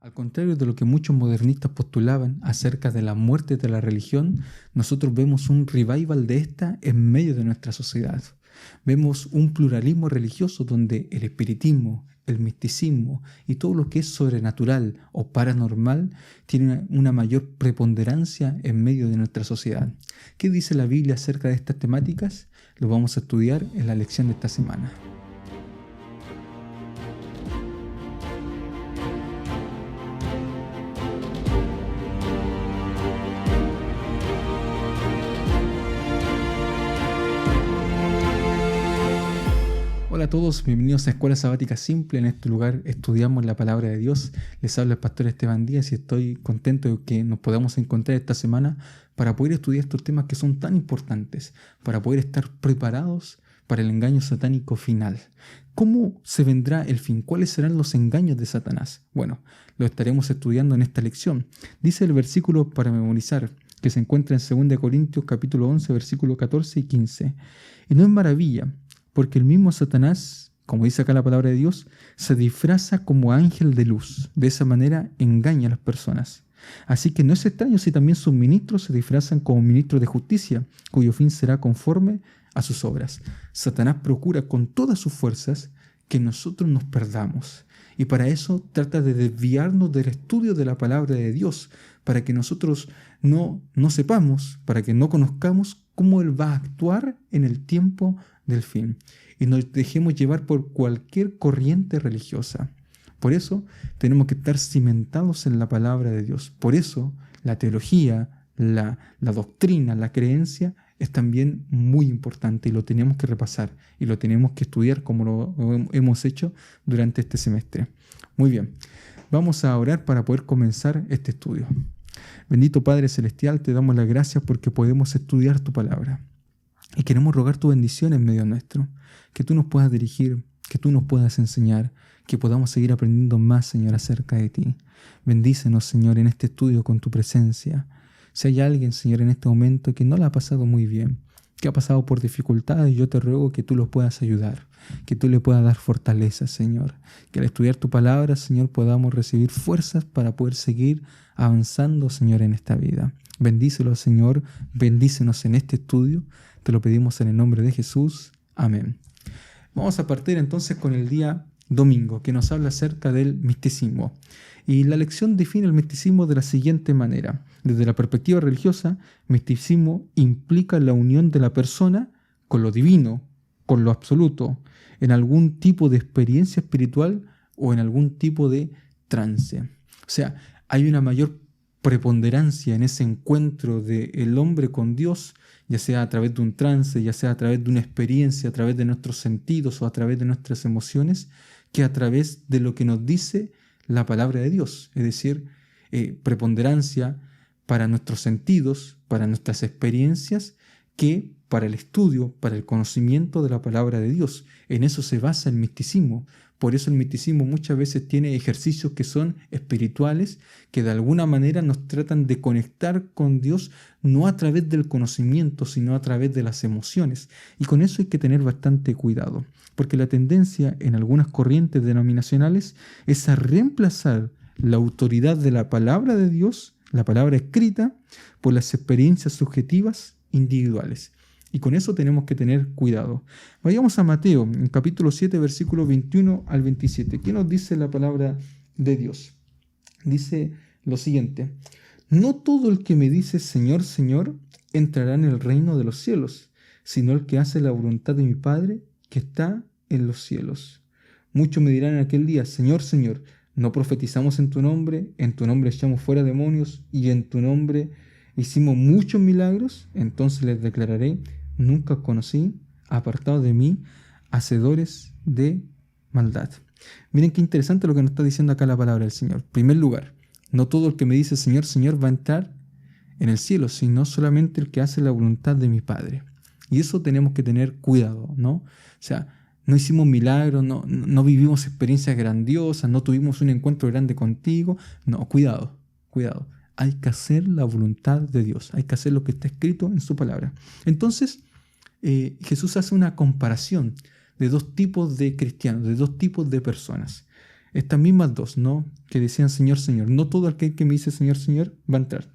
Al contrario de lo que muchos modernistas postulaban acerca de la muerte de la religión, nosotros vemos un revival de esta en medio de nuestra sociedad. Vemos un pluralismo religioso donde el espiritismo, el misticismo y todo lo que es sobrenatural o paranormal tiene una mayor preponderancia en medio de nuestra sociedad. ¿Qué dice la Biblia acerca de estas temáticas? Lo vamos a estudiar en la lección de esta semana. Hola a todos, bienvenidos a Escuela Sabática Simple. En este lugar estudiamos la Palabra de Dios. Les habla el pastor Esteban Díaz y estoy contento de que nos podamos encontrar esta semana para poder estudiar estos temas que son tan importantes, para poder estar preparados para el engaño satánico final. ¿Cómo se vendrá el fin? ¿Cuáles serán los engaños de Satanás? Bueno, lo estaremos estudiando en esta lección. Dice el versículo para memorizar, que se encuentra en 2 Corintios capítulo 11, versículo 14 y 15. Y no es maravilla, porque el mismo Satanás, como dice acá la palabra de Dios, se disfraza como ángel de luz. De esa manera engaña a las personas. Así que no es extraño si también sus ministros se disfrazan como ministros de justicia, cuyo fin será conforme a sus obras. Satanás procura con todas sus fuerzas que nosotros nos perdamos. Y para eso trata de desviarnos del estudio de la palabra de Dios, para que nosotros no sepamos, para que no conozcamos cómo Él va a actuar en el tiempo del fin y nos dejemos llevar por cualquier corriente religiosa. Por eso tenemos que estar cimentados en la palabra de Dios. Por eso la teología, la doctrina, la creencia es también muy importante y lo tenemos que repasar y lo tenemos que estudiar como lo hemos hecho durante este semestre. Muy bien, vamos a orar para poder comenzar este estudio. Bendito Padre Celestial, te damos las gracias porque podemos estudiar tu palabra. Y queremos rogar tu bendición en medio nuestro, que tú nos puedas dirigir, que tú nos puedas enseñar, que podamos seguir aprendiendo más, Señor, acerca de ti. Bendícenos, Señor, en este estudio con tu presencia. Si hay alguien, Señor, en este momento que no la ha pasado muy bien, que ha pasado por dificultades, yo te ruego que tú los puedas ayudar, que tú le puedas dar fortaleza, Señor. Que al estudiar tu palabra, Señor, podamos recibir fuerzas para poder seguir avanzando, Señor, en esta vida. Bendícelo, Señor, bendícenos en este estudio. Te lo pedimos en el nombre de Jesús. Amén. Vamos a partir entonces con el día domingo, que nos habla acerca del misticismo. Y la lección define el misticismo de la siguiente manera. Desde la perspectiva religiosa, misticismo implica la unión de la persona con lo divino, con lo absoluto, en algún tipo de experiencia espiritual o en algún tipo de trance. O sea, hay una mayor preponderancia en ese encuentro del hombre con Dios, ya sea a través de un trance, ya sea a través de una experiencia, a través de nuestros sentidos o a través de nuestras emociones, que a través de lo que nos dice la palabra de Dios. Es decir, preponderancia para nuestros sentidos, para nuestras experiencias, que para el estudio, para el conocimiento de la palabra de Dios. En eso se basa el misticismo. Por eso el misticismo muchas veces tiene ejercicios que son espirituales, que de alguna manera nos tratan de conectar con Dios, no a través del conocimiento, sino a través de las emociones. Y con eso hay que tener bastante cuidado, porque la tendencia en algunas corrientes denominacionales es a reemplazar la autoridad de la palabra de Dios, la palabra escrita, por las experiencias subjetivas individuales. Y con eso tenemos que tener cuidado. Vayamos a Mateo, en capítulo 7, versículos 21 al 27. ¿Qué nos dice la palabra de Dios? Dice lo siguiente: no todo el que me dice Señor, Señor, entrará en el reino de los cielos, sino el que hace la voluntad de mi Padre que está en los cielos. Muchos me dirán en aquel día: Señor, Señor, ¿no profetizamos en tu nombre echamos fuera demonios, y en tu nombre hicimos muchos milagros? Entonces les declararé: nunca os conocí, apartados de mí, hacedores de maldad. Miren qué interesante lo que nos está diciendo acá la palabra del Señor. En primer lugar, no todo el que me dice Señor, Señor va a entrar en el cielo, sino solamente el que hace la voluntad de mi Padre. Y eso tenemos que tener cuidado, ¿no? O sea, no hicimos milagros, no vivimos experiencias grandiosas, no tuvimos un encuentro grande contigo. No, cuidado. Hay que hacer la voluntad de Dios, hay que hacer lo que está escrito en su palabra. Entonces, Jesús hace una comparación de dos tipos de cristianos, de dos tipos de personas. Estas mismas dos, ¿no? Que decían Señor, Señor. No todo aquel que me dice Señor, Señor va a entrar.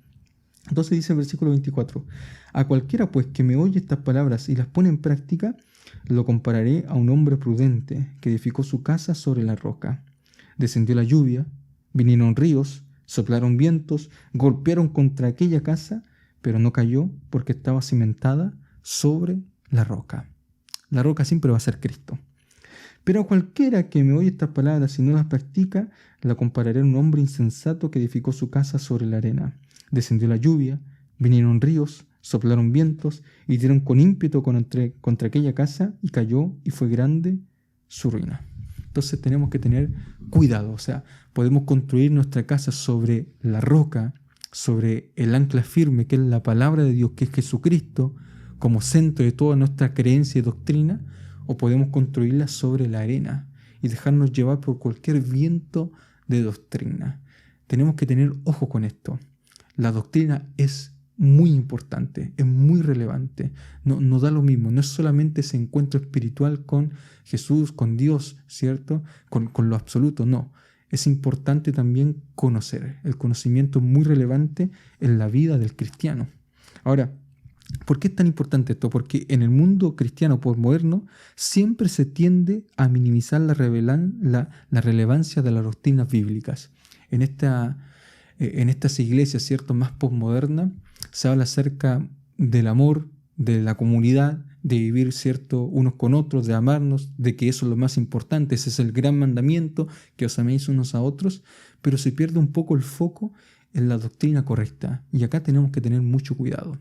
Entonces dice el versículo 24, a cualquiera pues que me oye estas palabras y las pone en práctica, lo compararé a un hombre prudente que edificó su casa sobre la roca. Descendió la lluvia, vinieron ríos, soplaron vientos, golpearon contra aquella casa, pero no cayó porque estaba cimentada sobre la roca. La roca siempre va a ser Cristo. Pero a cualquiera que me oye estas palabras y no las practica, la compararé a un hombre insensato que edificó su casa sobre la arena. Descendió la lluvia, vinieron ríos, soplaron vientos y dieron con ímpetu contra aquella casa y cayó y fue grande su ruina. Entonces tenemos que tener cuidado, o sea, podemos construir nuestra casa sobre la roca, sobre el ancla firme que es la palabra de Dios, que es Jesucristo, como centro de toda nuestra creencia y doctrina, o podemos construirla sobre la arena y dejarnos llevar por cualquier viento de doctrina. Tenemos que tener ojo con esto. La doctrina es muy importante, es muy relevante. No da lo mismo, no es solamente ese encuentro espiritual con Jesús, con Dios, ¿cierto? Con lo absoluto, no. Es importante también conocer. El conocimiento es muy relevante en la vida del cristiano. Ahora, ¿por qué es tan importante esto? Porque en el mundo cristiano postmoderno siempre se tiende a minimizar la relevancia de las doctrinas bíblicas. En estas iglesias, ¿cierto?, más postmodernas, se habla acerca del amor, de la comunidad, de vivir, ¿cierto?, unos con otros, de amarnos, de que eso es lo más importante, ese es el gran mandamiento, que os améis unos a otros, pero se pierde un poco el foco en la doctrina correcta. Y acá tenemos que tener mucho cuidado.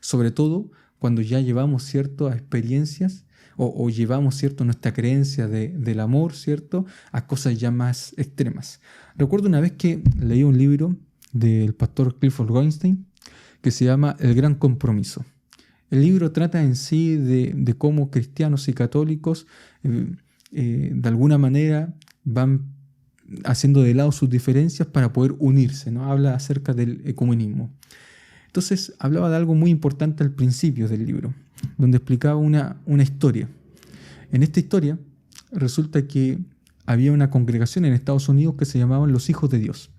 Sobre todo cuando ya llevamos, ¿cierto?, a experiencias o llevamos, ¿cierto?, nuestra creencia del amor, ¿cierto?, a cosas ya más extremas. Recuerdo una vez que leí un libro del pastor Clifford Goldstein que se llama El Gran Compromiso. El libro trata en sí de cómo cristianos y católicos de alguna manera van haciendo de lado sus diferencias para poder unirse, ¿no? Habla acerca del ecumenismo. Entonces hablaba de algo muy importante al principio del libro, donde explicaba una historia. En esta historia resulta que había una congregación en Estados Unidos que se llamaban los Hijos de Dios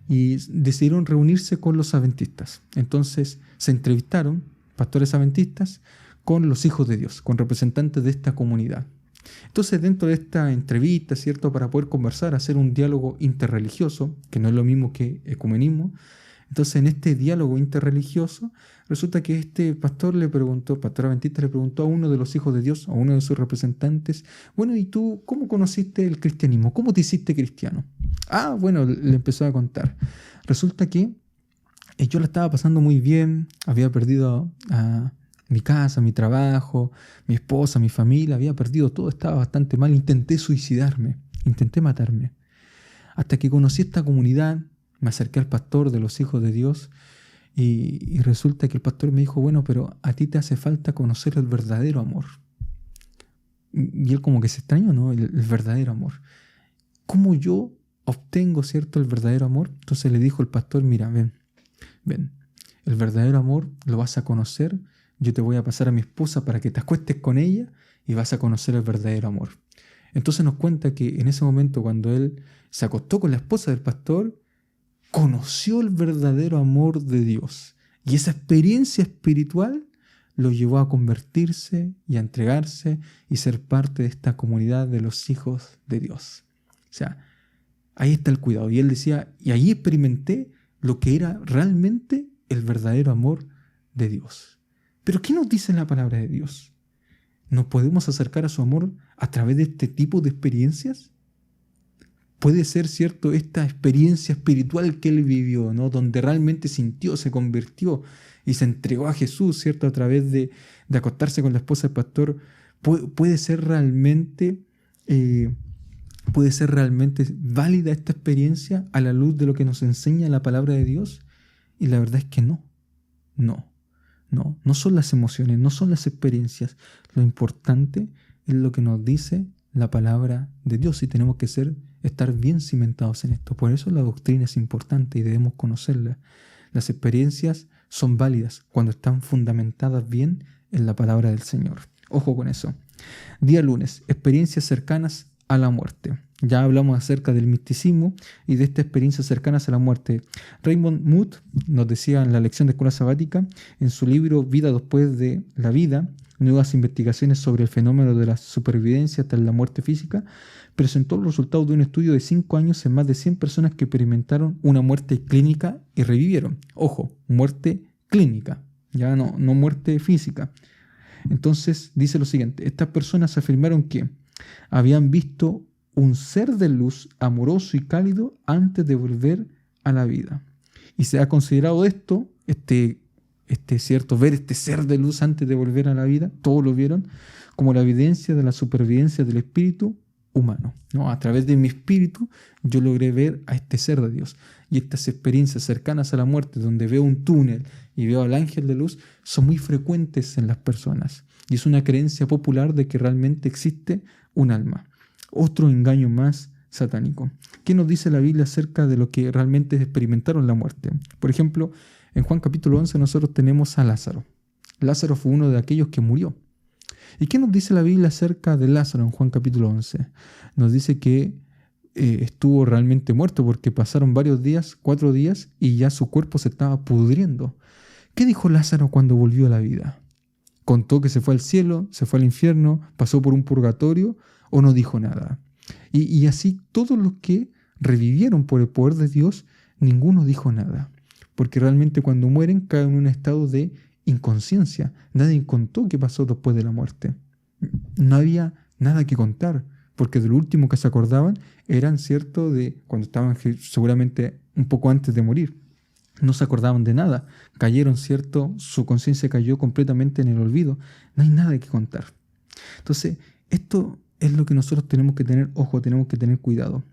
y decidieron reunirse con los adventistas. Entonces se entrevistaron pastores adventistas con los Hijos de Dios, con representantes de esta comunidad. Entonces dentro de esta entrevista, ¿cierto?, para poder conversar, hacer un diálogo interreligioso, que no es lo mismo que ecumenismo. Entonces, en este diálogo interreligioso, resulta que este pastor adventista le preguntó a uno de los hijos de Dios, a uno de sus representantes, bueno, ¿y tú cómo conociste el cristianismo? ¿Cómo te hiciste cristiano? Ah, bueno, le empezó a contar. Resulta que yo la estaba pasando muy bien, había perdido a mi casa, mi trabajo, mi esposa, mi familia, había perdido todo, estaba bastante mal, intenté suicidarme, intenté matarme. Hasta que conocí esta comunidad, me acerqué al pastor de los Hijos de Dios y resulta que el pastor me dijo, bueno, pero a ti te hace falta conocer el verdadero amor. Y él como que se extrañó, ¿no? El verdadero amor. ¿Cómo yo obtengo, ¿cierto?, el verdadero amor? Entonces le dijo el pastor, mira, ven, el verdadero amor lo vas a conocer, yo te voy a pasar a mi esposa para que te acuestes con ella y vas a conocer el verdadero amor. Entonces nos cuenta que en ese momento cuando él se acostó con la esposa del pastor, conoció el verdadero amor de Dios. Y esa experiencia espiritual lo llevó a convertirse y a entregarse y ser parte de esta comunidad de los hijos de Dios. O sea, ahí está el cuidado. Y él decía, y ahí experimenté lo que era realmente el verdadero amor de Dios. Pero ¿qué nos dice la palabra de Dios? ¿Nos podemos acercar a su amor a través de este tipo de experiencias? Puede ser, ¿cierto?, esta experiencia espiritual que él vivió, ¿no?, donde realmente sintió, se convirtió y se entregó a Jesús, ¿cierto?, a través de acostarse con la esposa del pastor. Puede ser realmente válida esta experiencia a la luz de lo que nos enseña la palabra de Dios. Y la verdad es que no son las emociones, no son las experiencias. Lo importante es lo que nos dice la palabra de Dios y tenemos que estar bien cimentados en esto. Por eso la doctrina es importante y debemos conocerla. Las experiencias son válidas cuando están fundamentadas bien en la palabra del Señor. Ojo con eso. Día lunes, experiencias cercanas a la muerte. Ya hablamos acerca del misticismo y de esta experiencia cercana a la muerte. Raymond Mood nos decía en la lección de escuela sabática, en su libro Vida después de la vida, nuevas investigaciones sobre el fenómeno de la supervivencia hasta la muerte física, presentó los resultados de un estudio de 5 años en más de 100 personas que experimentaron una muerte clínica y revivieron. Ojo, muerte clínica, ya no muerte física. Entonces dice lo siguiente, estas personas afirmaron que habían visto un ser de luz amoroso y cálido antes de volver a la vida. Y se ha considerado esto, cierto, ver este ser de luz antes de volver a la vida, todos lo vieron, como la evidencia de la supervivencia del espíritu humano, ¿no? A través de mi espíritu yo logré ver a este ser de Dios. Y estas experiencias cercanas a la muerte, donde veo un túnel y veo al ángel de luz, son muy frecuentes en las personas. Y es una creencia popular de que realmente existe un alma. Otro engaño más satánico. ¿Qué nos dice la Biblia acerca de lo que realmente experimentaron la muerte? Por ejemplo, en Juan capítulo 11 nosotros tenemos a Lázaro. Lázaro fue uno de aquellos que murió. ¿Y qué nos dice la Biblia acerca de Lázaro en Juan capítulo 11? Nos dice que estuvo realmente muerto porque pasaron varios días, 4 días, y ya su cuerpo se estaba pudriendo. ¿Qué dijo Lázaro cuando volvió a la vida? ¿Contó que se fue al cielo, se fue al infierno, pasó por un purgatorio o no dijo nada? Y así todos los que revivieron por el poder de Dios, ninguno dijo nada. Porque realmente cuando mueren caen en un estado de inconsciencia. Nadie contó qué pasó después de la muerte. No había nada que contar, porque de lo último que se acordaban eran, cierto, de cuando estaban seguramente un poco antes de morir. No se acordaban de nada. Cayeron, cierto, su conciencia cayó completamente en el olvido. No hay nada que contar. Entonces, esto es lo que nosotros tenemos que tener ojo, tenemos que tener cuidado.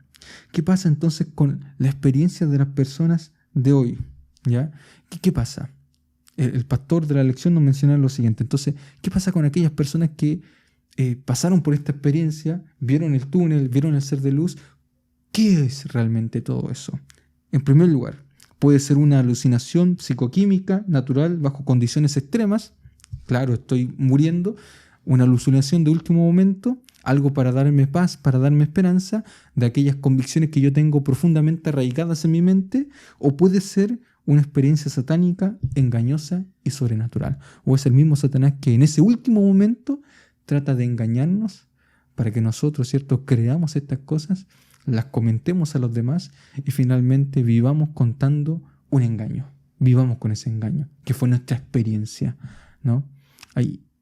¿Qué pasa entonces con la experiencia de las personas de hoy? ¿Ya? ¿Qué pasa? El pastor de la lección nos menciona lo siguiente. Entonces, ¿qué pasa con aquellas personas que pasaron por esta experiencia, vieron el túnel, vieron el ser de luz? ¿Qué es realmente todo eso? En primer lugar, puede ser una alucinación psicoquímica natural bajo condiciones extremas. Claro, estoy muriendo. Una alucinación de último momento, algo para darme paz, para darme esperanza de aquellas convicciones que yo tengo profundamente arraigadas en mi mente, o puede ser una experiencia satánica, engañosa y sobrenatural. O es el mismo Satanás que en ese último momento trata de engañarnos para que nosotros, ¿cierto?, creamos estas cosas, las comentemos a los demás y finalmente vivamos contando un engaño. Vivamos con ese engaño, que fue nuestra experiencia, ¿no?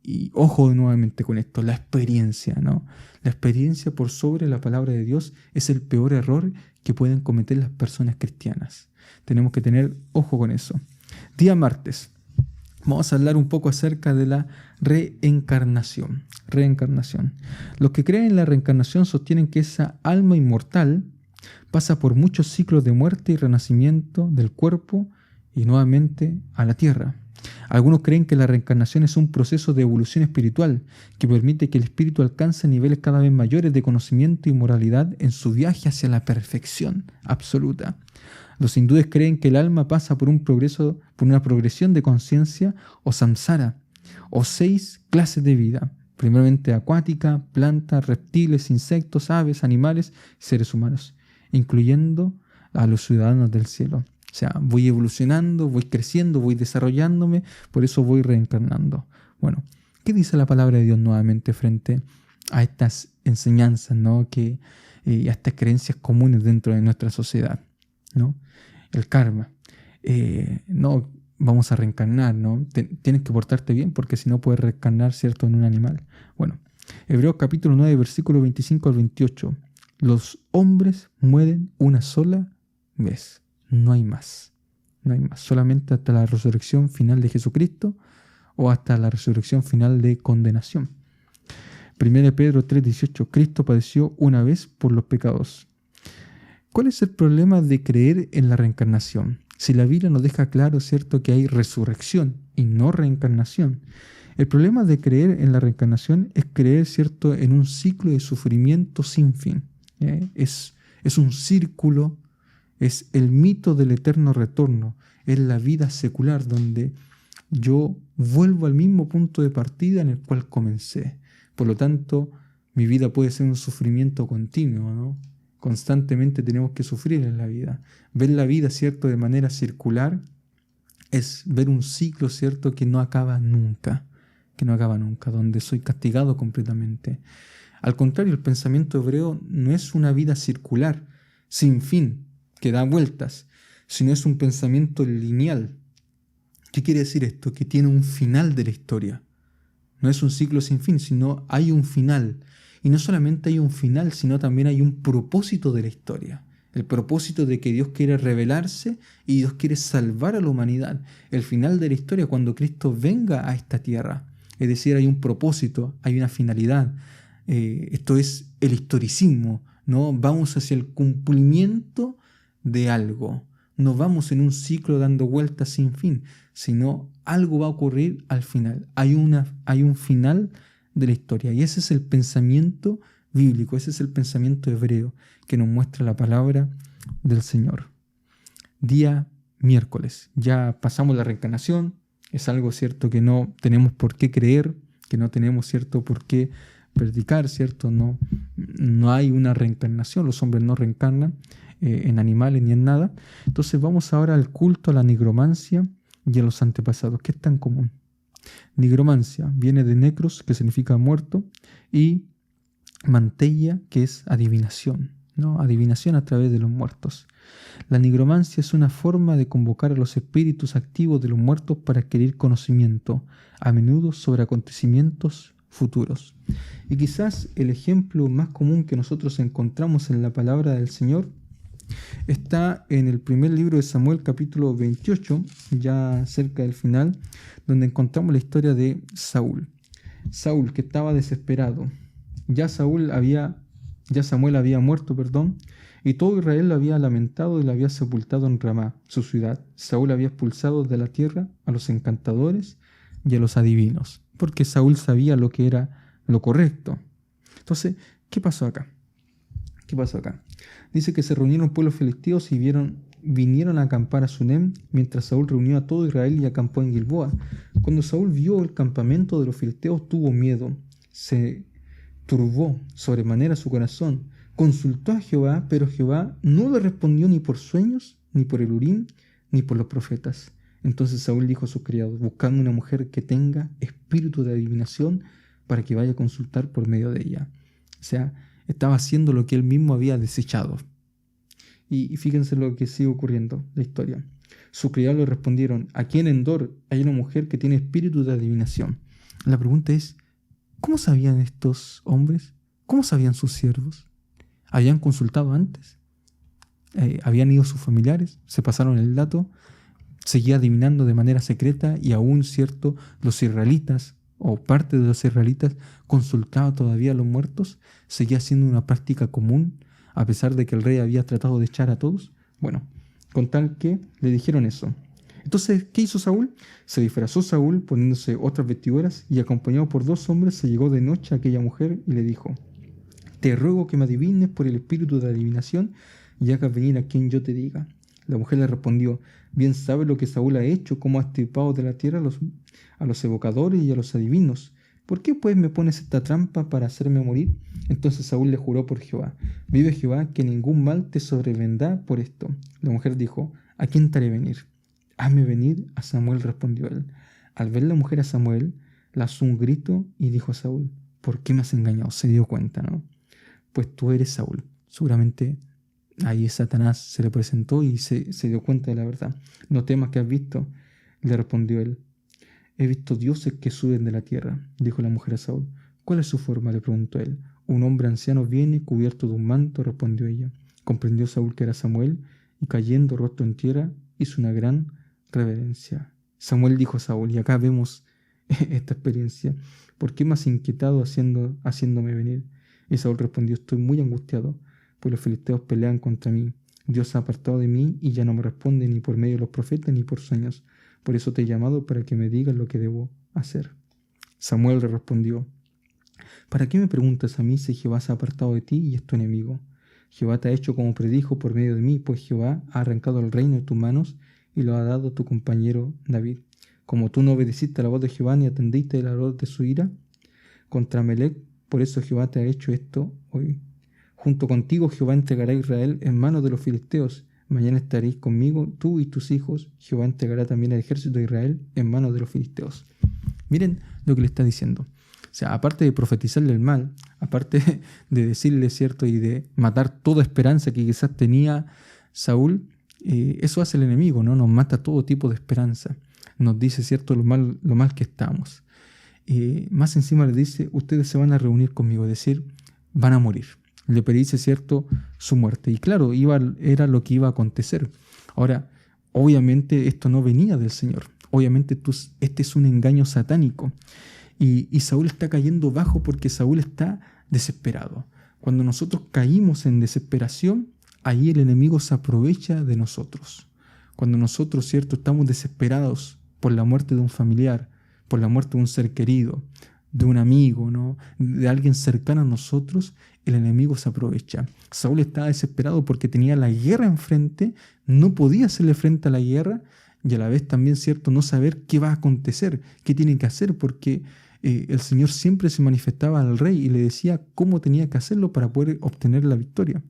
Y ojo nuevamente con esto, la experiencia, ¿no? La experiencia por sobre la palabra de Dios es el peor error que pueden cometer las personas cristianas. Tenemos que tener ojo con eso. Día martes, vamos a hablar un poco acerca de la reencarnación. Reencarnación. Los que creen en la reencarnación sostienen que esa alma inmortal pasa por muchos ciclos de muerte y renacimiento del cuerpo y nuevamente a la tierra. Algunos creen que la reencarnación es un proceso de evolución espiritual que permite que el espíritu alcance niveles cada vez mayores de conocimiento y moralidad en su viaje hacia la perfección absoluta. Los hindúes creen que el alma pasa por una progresión de conciencia o samsara, o 6 clases de vida, primeramente acuática, plantas, reptiles, insectos, aves, animales y seres humanos, incluyendo a los ciudadanos del cielo. O sea, voy evolucionando, voy creciendo, voy desarrollándome, por eso voy reencarnando. Bueno, ¿qué dice la palabra de Dios nuevamente frente a estas enseñanzas, ¿no?, y a estas creencias comunes dentro de nuestra sociedad, ¿no? El karma. No vamos a reencarnar, ¿no? Tienes que portarte bien porque si no puedes reencarnar, ¿cierto?, en un animal. Bueno, Hebreos capítulo 9, versículo 25 al 28. Los hombres mueren una sola vez. No hay más. No hay más. Solamente hasta la resurrección final de Jesucristo o hasta la resurrección final de condenación. 1 Pedro 3:18. Cristo padeció una vez por los pecados. ¿Cuál es el problema de creer en la reencarnación? Si la Biblia nos deja claro, ¿cierto?, que hay resurrección y no reencarnación. El problema de creer en la reencarnación es creer, ¿cierto?, en un ciclo de sufrimiento sin fin. Es un círculo. Es el mito del eterno retorno, es la vida secular donde yo vuelvo al mismo punto de partida en el cual comencé. Por lo tanto, mi vida puede ser un sufrimiento continuo, ¿no? Constantemente tenemos que sufrir en la vida. Ver la vida, ¿cierto?, de manera circular es ver un ciclo, ¿cierto?, que no acaba nunca, donde soy castigado completamente. Al contrario, el pensamiento hebreo no es una vida circular, sin fin, que da vueltas, sino es un pensamiento lineal. ¿Qué quiere decir esto? Que tiene un final de la historia. No es un ciclo sin fin, sino hay un final. Y no solamente hay un final, sino también hay un propósito de la historia. El propósito de que Dios quiere revelarse y Dios quiere salvar a la humanidad. El final de la historia cuando Cristo venga a esta tierra. Es decir, hay un propósito, hay una finalidad. Esto es el historicismo, ¿no? Vamos hacia el cumplimiento de algo. No vamos en un ciclo dando vueltas sin fin, sino algo va a ocurrir al final. Hay un final de la historia. Y ese es el pensamiento bíblico, ese es el pensamiento hebreo que nos muestra la palabra del Señor. Día miércoles. Ya pasamos la reencarnación. Es algo, cierto, que no tenemos por qué creer, que no tenemos, cierto, por qué predicar, cierto. No hay una reencarnación. Los hombres no reencarnan en animales ni en nada. Entonces vamos ahora al culto a la nigromancia y a los antepasados. ¿Qué es tan común? Nigromancia viene de necros, que significa muerto, y manteia, que es adivinación, ¿no? Adivinación a través de los muertos. La nigromancia es una forma de convocar a los espíritus activos de los muertos para adquirir conocimiento, a menudo sobre acontecimientos futuros. Y quizás el ejemplo más común que nosotros encontramos en la palabra del Señor está en el primer libro de Samuel, capítulo 28, ya cerca del final, donde encontramos la historia de Saúl. Saúl, que estaba desesperado. Ya Samuel había muerto, y todo Israel lo había lamentado y lo había sepultado en Ramá, su ciudad. Saúl había expulsado de la tierra a los encantadores y a los adivinos, porque Saúl sabía lo que era lo correcto. Entonces, ¿qué pasó acá? Dice que se reunieron pueblos filisteos y vinieron a acampar a Sunem, mientras Saúl reunió a todo Israel y acampó en Gilboa. Cuando Saúl vio el campamento de los filisteos, tuvo miedo, se turbó sobremanera su corazón. Consultó a Jehová, pero Jehová no le respondió ni por sueños, ni por el Urim, ni por los profetas. Entonces Saúl dijo a sus criados: buscadme una mujer que tenga espíritu de adivinación para que vaya a consultar por medio de ella. O sea, estaba haciendo lo que él mismo había desechado. Y fíjense lo que sigue ocurriendo, la historia. Sus criados le respondieron: aquí en Endor hay una mujer que tiene espíritu de adivinación. La pregunta es, ¿cómo sabían estos hombres? ¿Cómo sabían sus siervos? ¿Habían consultado antes? ¿Habían ido sus familiares? ¿Se pasaron el dato? ¿Seguía adivinando de manera secreta? Y aún, cierto, los israelitas o parte de los israelitas consultaba todavía a los muertos. ¿Seguía siendo una práctica común a pesar de que el rey había tratado de echar a todos? Bueno, con tal que le dijeron eso. Entonces, ¿qué hizo Saúl? Se disfrazó Saúl poniéndose otras vestiduras y acompañado por 2 hombres se llegó de noche a aquella mujer y le dijo: te ruego que me adivines por el espíritu de adivinación y hagas venir a quien yo te diga. La mujer le respondió: bien sabes lo que Saúl ha hecho, cómo ha extirpado de la tierra a los evocadores y a los adivinos. ¿Por qué pues me pones esta trampa para hacerme morir? Entonces Saúl le juró por Jehová: vive Jehová, que ningún mal te sobrevendrá por esto. La mujer dijo: ¿a quién te haré venir? Hazme venir a Samuel, respondió él. Al ver la mujer a Samuel, lanzó un grito y dijo a Saúl: ¿por qué me has engañado? Se dio cuenta, ¿no? Pues tú eres Saúl. Seguramente ahí Satanás se le presentó y se dio cuenta de la verdad. No temas, que has visto, le respondió él. He visto dioses que suben de la tierra, dijo la mujer a Saúl. ¿Cuál es su forma?, le preguntó él. Un hombre anciano viene cubierto de un manto, respondió ella. Comprendió Saúl que era Samuel y cayendo rostro en tierra hizo una gran reverencia. Samuel dijo a Saúl, y acá vemos esta experiencia: ¿por qué me has inquietado haciéndome venir? Y Saúl respondió: estoy muy angustiado, pues los filisteos pelean contra mí. Dios se ha apartado de mí y ya no me responde ni por medio de los profetas ni por sueños. Por eso te he llamado, para que me digas lo que debo hacer. Samuel le respondió: ¿para qué me preguntas a mí si Jehová se ha apartado de ti y es tu enemigo? Jehová te ha hecho como predijo por medio de mí, pues Jehová ha arrancado el reino de tus manos y lo ha dado a tu compañero David. Como tú no obedeciste a la voz de Jehová ni atendiste a la voz de su ira contra Amalec, por eso Jehová te ha hecho esto hoy. junto contigo Jehová entregará a Israel en manos de los filisteos. Mañana estaréis conmigo, tú y tus hijos. Jehová entregará también al ejército de Israel en manos de los filisteos. Miren lo que le está diciendo. O sea, aparte de profetizarle el mal, aparte de decirle, ¿cierto? Y de matar toda esperanza que quizás tenía Saúl, eso hace el enemigo, ¿no? Nos mata todo tipo de esperanza. Nos dice, ¿cierto? Lo mal que estamos. Más encima le dice, ustedes se van a reunir conmigo, es decir, van a morir. Le predice, ¿cierto?, su muerte. Y claro, era lo que iba a acontecer. Ahora, obviamente esto no venía del Señor. Obviamente este es un engaño satánico. Y Saúl está cayendo bajo porque Saúl está desesperado. Cuando nosotros caímos en desesperación, ahí el enemigo se aprovecha de nosotros. Cuando nosotros, ¿cierto?, estamos desesperados por la muerte de un familiar, por la muerte de un ser querido, de un amigo, ¿no?, de alguien cercano a nosotros, el enemigo se aprovecha. Saúl estaba desesperado porque tenía la guerra enfrente, no podía hacerle frente a la guerra y a la vez también, ¿cierto?, no saber qué va a acontecer, qué tiene que hacer, porque el Señor siempre se manifestaba al rey y le decía cómo tenía que hacerlo para poder obtener la victoria.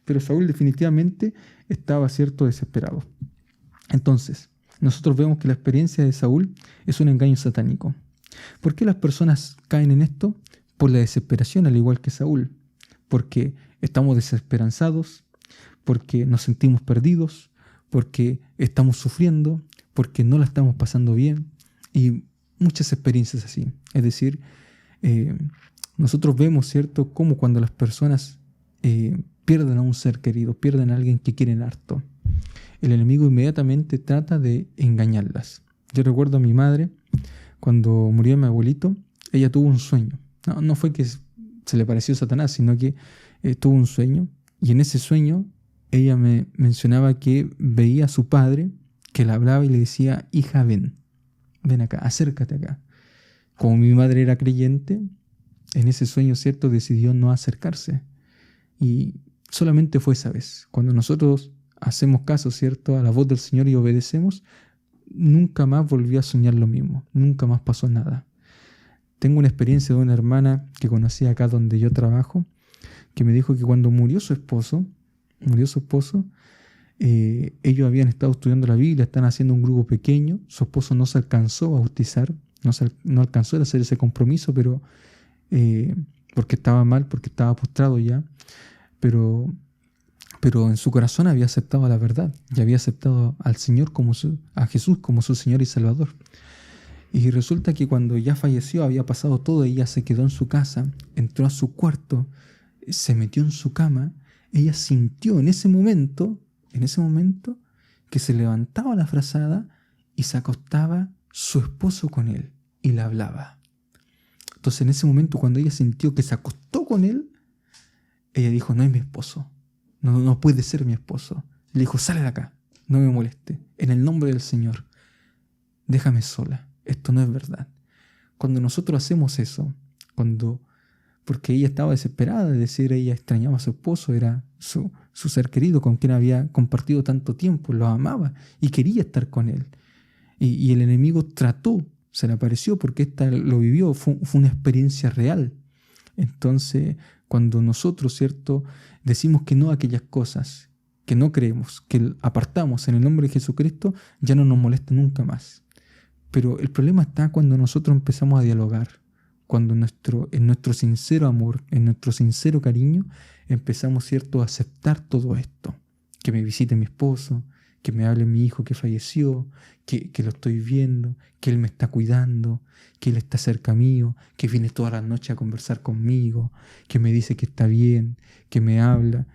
Pero Saúl definitivamente estaba, ¿cierto?, desesperado. Entonces, nosotros vemos que la experiencia de Saúl es un engaño satánico. ¿Por qué las personas caen en esto? Por la desesperación, al igual que Saúl. Porque estamos desesperanzados, porque nos sentimos perdidos, porque estamos sufriendo, porque no la estamos pasando bien y muchas experiencias así. Es decir, nosotros vemos, ¿cierto?, cómo cuando las personas pierden a un ser querido, pierden a alguien que quieren harto, el enemigo inmediatamente trata de engañarlas. Yo recuerdo a mi madre, cuando murió mi abuelito, ella tuvo un sueño. No fue que se le pareció Satanás, sino que tuvo un sueño, y en ese sueño ella me mencionaba que veía a su padre, que le hablaba y le decía, hija, ven acá, acércate acá. Como mi madre era creyente, en ese sueño, ¿cierto?, decidió no acercarse. Y solamente fue esa vez. Cuando nosotros hacemos caso, ¿cierto?, a la voz del Señor y obedecemos, nunca más volvió a soñar lo mismo, nunca más pasó nada. Tengo una experiencia de una hermana que conocí acá donde yo trabajo, que me dijo que cuando murió su esposo, ellos habían estado estudiando la Biblia, están haciendo un grupo pequeño, su esposo no se alcanzó a bautizar, no alcanzó a hacer ese compromiso, pero porque estaba mal, porque estaba postrado ya, pero en su corazón había aceptado la verdad y había aceptado al Señor a Jesús como su Señor y Salvador. Y resulta que cuando ya falleció, había pasado todo, ella se quedó en su casa, entró a su cuarto, se metió en su cama, ella sintió en ese momento, que se levantaba la frazada y se acostaba su esposo con él y le hablaba. Entonces en ese momento, cuando ella sintió que se acostó con él, ella dijo, no es mi esposo, no puede ser mi esposo. Le dijo, sale de acá, no me moleste, en el nombre del Señor, déjame sola, esto no es verdad. Cuando nosotros hacemos eso, porque ella estaba desesperada, es decir, ella extrañaba a su esposo, era su ser querido con quien había compartido tanto tiempo, lo amaba y quería estar con él. Y el enemigo se le apareció porque ésta lo vivió, fue una experiencia real. Entonces, cuando nosotros, ¿cierto?, decimos que no a aquellas cosas que no creemos, que apartamos en el nombre de Jesucristo, ya no nos molesta nunca más. Pero el problema está cuando nosotros empezamos a dialogar, cuando en nuestro sincero amor, en nuestro sincero cariño, empezamos, ¿cierto?, a aceptar todo esto. Que me visite mi esposo, que me hable mi hijo que falleció, que lo estoy viendo, que él me está cuidando, que él está cerca mío, que viene todas las noches a conversar conmigo, que me dice que está bien, que me habla.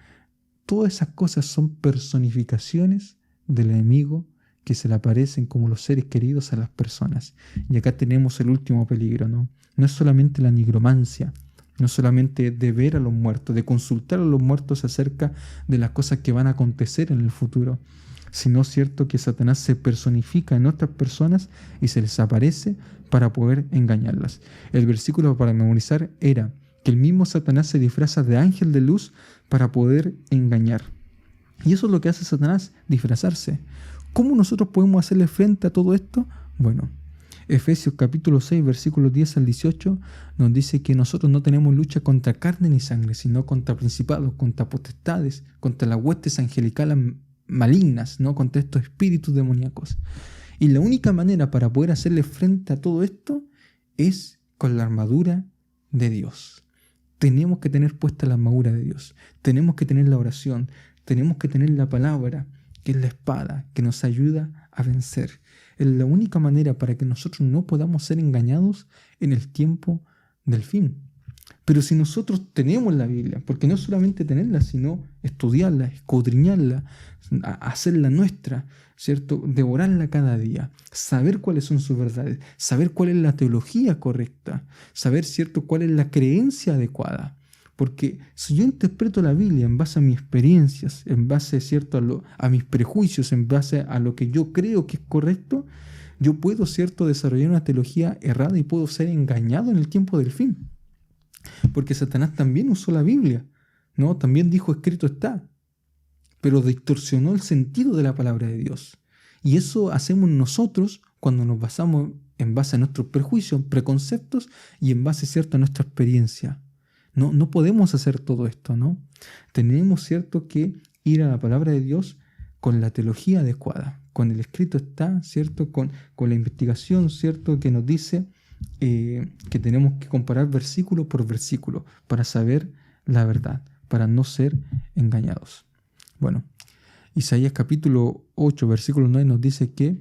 Todas esas cosas son personificaciones del enemigo que se le aparecen como los seres queridos a las personas. Y acá tenemos el último peligro, ¿no? No es solamente la nigromancia, no es solamente de ver a los muertos, de consultar a los muertos acerca de las cosas que van a acontecer en el futuro, sino, cierto, que Satanás se personifica en otras personas y se les aparece para poder engañarlas. El versículo para memorizar era que el mismo Satanás se disfraza de ángel de luz para poder engañar. Y eso es lo que hace Satanás, disfrazarse. ¿Cómo nosotros podemos hacerle frente a todo esto? Bueno, Efesios capítulo 6, versículos 10 al 18 nos dice que nosotros no tenemos lucha contra carne ni sangre, sino contra principados, contra potestades, contra las huestes angelicales malignas, ¿no? Contra estos espíritus demoníacos. Y la única manera para poder hacerle frente a todo esto es con la armadura de Dios. Tenemos que tener puesta la armadura de Dios. Tenemos que tener la oración. Tenemos que tener la palabra, que es la espada, que nos ayuda a vencer. Es la única manera para que nosotros no podamos ser engañados en el tiempo del fin. Pero si nosotros tenemos la Biblia, porque no solamente tenerla, sino estudiarla, escudriñarla, hacerla nuestra, ¿cierto? Devorarla cada día, saber cuáles son sus verdades, saber cuál es la teología correcta, saber, ¿cierto?, cuál es la creencia adecuada. Porque si yo interpreto la Biblia en base a mis experiencias, en base, ¿cierto?, a mis prejuicios, en base a lo que yo creo que es correcto, yo puedo, ¿cierto?, desarrollar una teología errada y puedo ser engañado en el tiempo del fin. Porque Satanás también usó la Biblia, ¿no? También dijo escrito está, pero distorsionó el sentido de la palabra de Dios. Y eso hacemos nosotros cuando nos basamos en base a nuestros prejuicios, preconceptos y en base, ¿cierto?, a nuestra experiencia. No podemos hacer todo esto, ¿no? Tenemos, ¿cierto?, que ir a la palabra de Dios con la teología adecuada, con el escrito está, ¿cierto?, con la investigación, ¿cierto?, que nos dice que tenemos que comparar versículo por versículo para saber la verdad, para no ser engañados. Bueno, Isaías capítulo 8, versículo 9 nos dice que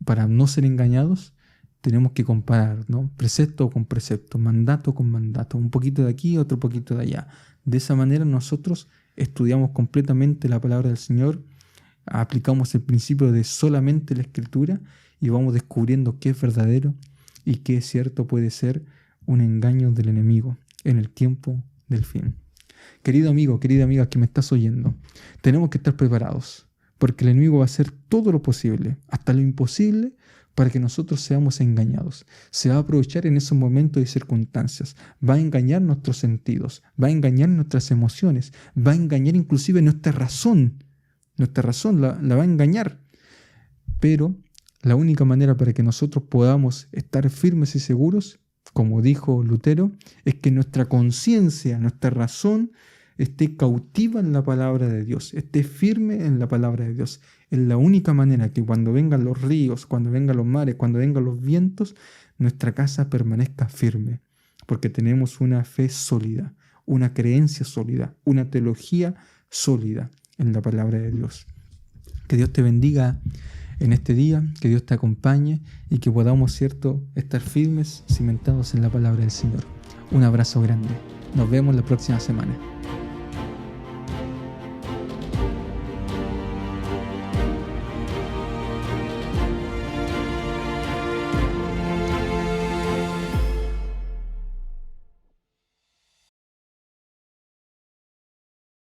para no ser engañados tenemos que comparar, ¿no? Precepto con precepto, mandato con mandato, un poquito de aquí, otro poquito de allá. De esa manera nosotros estudiamos completamente la palabra del Señor, aplicamos el principio de solamente la Escritura y vamos descubriendo qué es verdadero y qué es cierto puede ser un engaño del enemigo en el tiempo del fin. Querido amigo, querida amiga que me estás oyendo, tenemos que estar preparados porque el enemigo va a hacer todo lo posible, hasta lo imposible, para que nosotros seamos engañados. Se va a aprovechar en esos momentos y circunstancias. Va a engañar nuestros sentidos, va a engañar nuestras emociones, va a engañar inclusive nuestra razón. Nuestra razón la va a engañar. Pero la única manera para que nosotros podamos estar firmes y seguros, como dijo Lutero, es que nuestra conciencia, nuestra razón, esté cautiva en la palabra de Dios, esté firme en la palabra de Dios. Es la única manera que cuando vengan los ríos, cuando vengan los mares, cuando vengan los vientos, nuestra casa permanezca firme, porque tenemos una fe sólida, una creencia sólida, una teología sólida en la palabra de Dios. Que Dios te bendiga en este día, que Dios te acompañe y que podamos, ¿cierto?, estar firmes, cimentados en la palabra del Señor. Un abrazo grande. Nos vemos la próxima semana.